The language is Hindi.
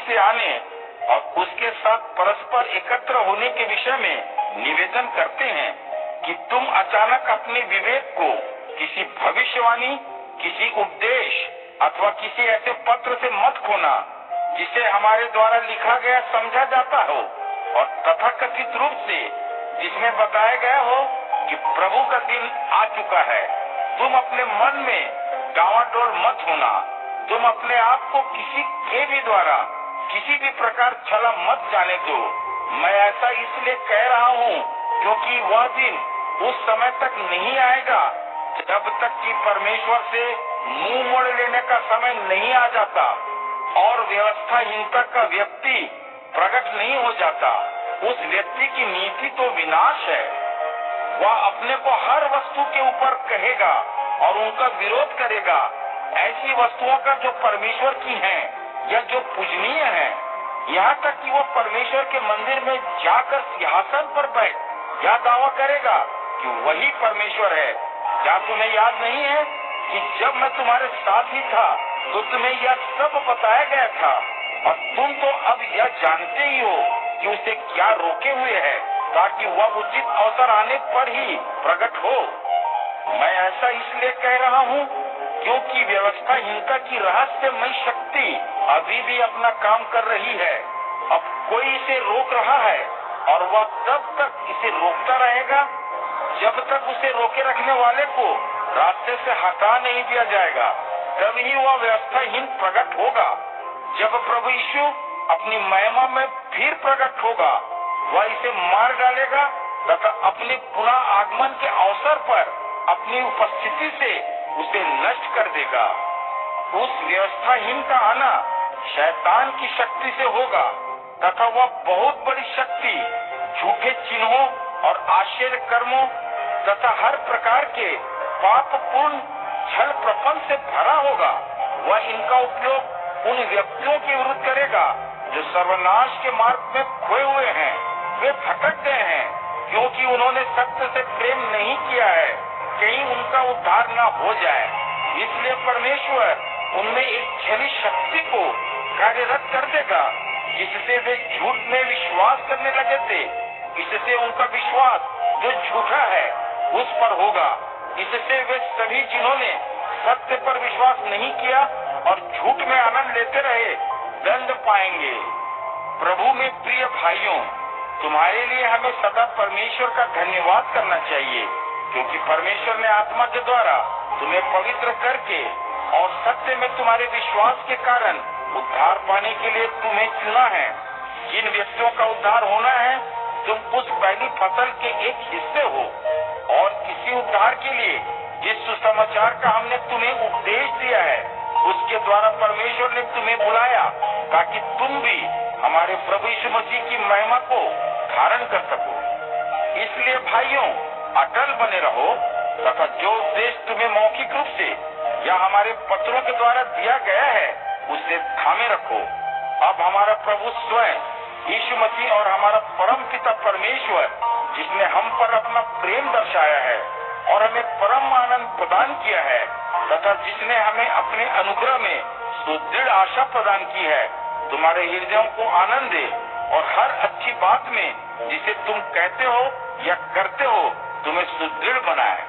से आने और उसके साथ परस्पर एकत्र होने के विषय में निवेदन करते हैं कि तुम अचानक अपने विवेक को किसी भविष्यवाणी, किसी उपदेश अथवा किसी ऐसे पत्र से मत खोना जिसे हमारे द्वारा लिखा गया समझा जाता हो और तथाकथित रूप से जिसमें बताया गया हो कि प्रभु का दिन आ चुका है। तुम अपने मन में डावाडोल मत होना। तुम अपने आप को किसी के भी द्वारा किसी भी प्रकार छला मत जाने दो। मैं ऐसा इसलिए कह रहा हूँ क्योंकि वह दिन उस समय तक नहीं आएगा जब तक कि परमेश्वर से मुंह मोड़ लेने का समय नहीं आ जाता और व्यवस्थाहीनता का व्यक्ति प्रकट नहीं हो जाता। उस व्यक्ति की नीति तो विनाश है। वह अपने को हर वस्तु के ऊपर कहेगा और उनका विरोध करेगा, ऐसी वस्तुओं का जो परमेश्वर की हैं या जो पूजनीय हैं। यहाँ तक कि वो परमेश्वर के मंदिर में जाकर सिंहासन पर बैठ यह दावा करेगा कि वही परमेश्वर है। क्या तुम्हें याद नहीं है कि जब मैं तुम्हारे साथ ही था तो तुम्हें यह सब बताया गया था और तुम तो अब यह जानते ही हो कि उसे क्या रोके हुए है ताकि वह उचित अवसर आने पर ही प्रकट हो। मैं ऐसा इसलिए कह रहा हूँ क्योंकि व्यवस्थाहीनता की रहस्यमय शक्ति अभी भी अपना काम कर रही है। अब कोई इसे रोक रहा है और वह तब तक इसे रोकता रहेगा जब तक उसे रोके रखने वाले को रास्ते से हटा नहीं दिया जाएगा। तभी वह व्यवस्थाहीन प्रकट होगा। जब प्रभु यीशु अपनी महिमा में फिर प्रकट होगा, वह इसे मार डालेगा तथा अपने पुनः आगमन के अवसर पर अपनी उपस्थिति से उसे नष्ट कर देगा। उस व्यवस्थाहीन का आना शैतान की शक्ति से होगा तथा वह बहुत बड़ी शक्ति झूठे चिन्हों और आश्चर्य कर्मों तथा हर प्रकार के पापपूर्ण छल प्रपंच से भरा होगा। वह इनका उपयोग उन व्यक्तियों के विरुद्ध करेगा जो सर्वनाश के मार्ग में खोए हुए हैं। वे भटक गए हैं क्योंकि उन्होंने सत्य से प्रेम नहीं किया है, कहीं उनका उद्धार न हो जाए। इसलिए परमेश्वर उनमें एक छली शक्ति को कार्यरत कर देगा जिससे वे झूठ में विश्वास करने लगे थे। इससे उनका विश्वास जो झूठा है उस पर होगा। इससे वे सभी जिन्होंने सत्य पर विश्वास नहीं किया और झूठ में आनंद लेते रहे दंड पाएंगे। प्रभु में प्रिय भाइयों, तुम्हारे लिए हमें सदा परमेश्वर का धन्यवाद करना चाहिए क्योंकि परमेश्वर ने आत्मा के द्वारा तुम्हें पवित्र करके और सत्य में तुम्हारे विश्वास के कारण उद्धार पाने के लिए तुम्हें चुना है। जिन व्यक्तियों का उद्धार होना है, तुम उस पहली फसल के एक हिस्से हो और इसी उद्धार के लिए जिस सुसमाचार का हमने तुम्हें उपदेश दिया है उसके द्वारा परमेश्वर ने तुम्हें बुलाया ताकि तुम भी हमारे प्रभु यीशु मसीह की महिमा को धारण कर सको। इसलिए भाइयों, अटल बने रहो तथा जो उपदेश तुम्हें मौखिक रूप से या हमारे पत्रों के द्वारा दिया गया है उसे थामे रखो। अब हमारा प्रभु स्वयं यीशु मसीह और हमारा परम पिता परमेश्वर जिसने हम पर अपना प्रेम दर्शाया है और हमें परम आनंद प्रदान किया है तथा जिसने हमें अपने अनुग्रह में सुदृढ़ आशा प्रदान की है, तुम्हारे हृदयों को आनंद दे और हर अच्छी बात में जिसे तुम कहते हो या करते हो तुम्हें सुदृढ़ बनाए।